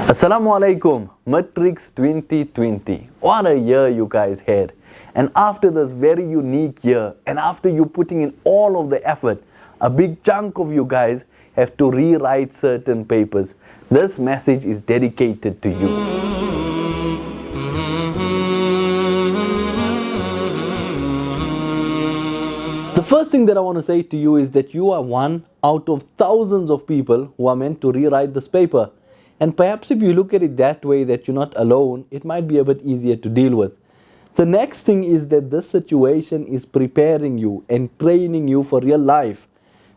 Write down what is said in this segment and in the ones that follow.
Assalamu alaikum, Matrics 2020. What a year you guys had. And after this very unique year, and after you putting in all of the effort, a big chunk of you guys have to rewrite certain papers. This message is dedicated to you. The first thing that I want to say to you is that you are one out of thousands of people who are meant to rewrite this paper. And perhaps if you look at it that way, that you're not alone, it might be a bit easier to deal with. The next thing is that this situation is preparing you and training you for real life.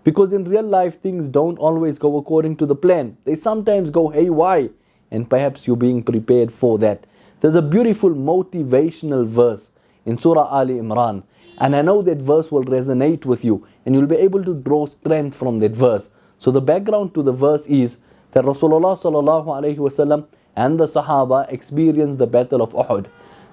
Because in real life, things don't always go according to the plan. They sometimes go haywire, and perhaps you're being prepared for that. There's a beautiful motivational verse in Surah Ali Imran. And I know that verse will resonate with you, and you'll be able to draw strength from that verse. So the background to the verse is that Rasulullah sallallahu alaihi wasallam and the Sahaba experienced the battle of Ahud.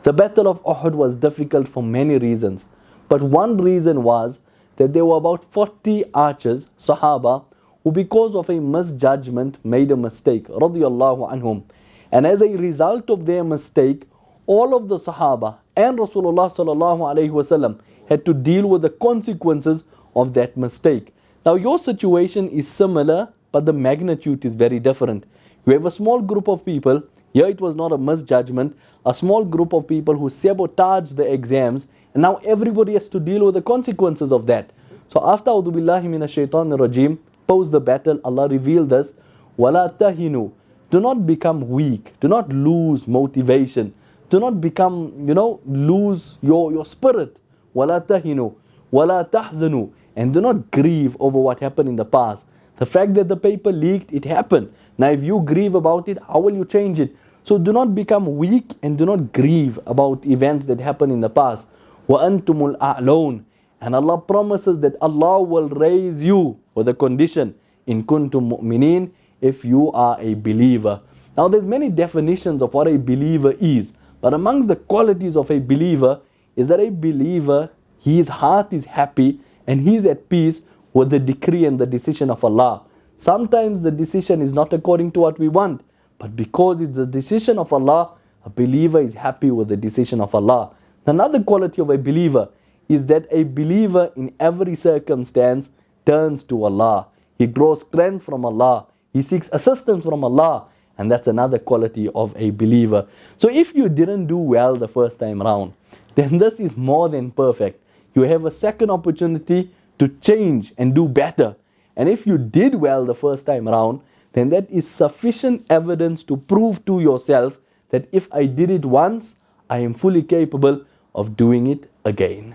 The battle of Ahud was difficult for many reasons, but one reason was that there were about 40 archers, Sahaba, who because of a misjudgment made a mistake, radiyallahu anhum. And as a result of their mistake, all of the Sahaba and Rasulullah sallallahu alaihi wasallam had to deal with the consequences of that mistake. Now your situation is similar, but the magnitude is very different. You have a small group of people, here it was not a misjudgment, a small group of people who sabotaged the exams, and now everybody has to deal with the consequences of that. So after A'udhu Billahi Minash Shaitanir Rajim, post the battle, Allah revealed this, وَلَا تَهِنُوا. Do not become weak, do not lose motivation, do not become, lose your spirit. وَلَا تَهِنُوا وَلَا تَحْزَنُوا. And do not grieve over what happened in the past. The fact that the paper leaked, it happened. Now if you grieve about it, how will you change it? So do not become weak and do not grieve about events that happened in the past. وَأَنْتُمُ الْأَعْلَوْنَ. And Allah promises that Allah will raise you with a condition. إِن كُنْتُم مُؤْمِنِينَ. If you are a believer. Now there's many definitions of what a believer is. But amongst the qualities of a believer is that a believer, his heart is happy and he's at peace with the decree and the decision of Allah. Sometimes the decision is not according to what we want, but because it's the decision of Allah, a believer is happy with the decision of Allah. Another quality of a believer is that a believer in every circumstance turns to Allah. He draws strength from Allah. He seeks assistance from Allah. And that's another quality of a believer. So if you didn't do well the first time around, then this is more than perfect. You have a second opportunity to change and do better. And if you did well the first time around, then that is sufficient evidence to prove to yourself that if I did it once, I am fully capable of doing it again.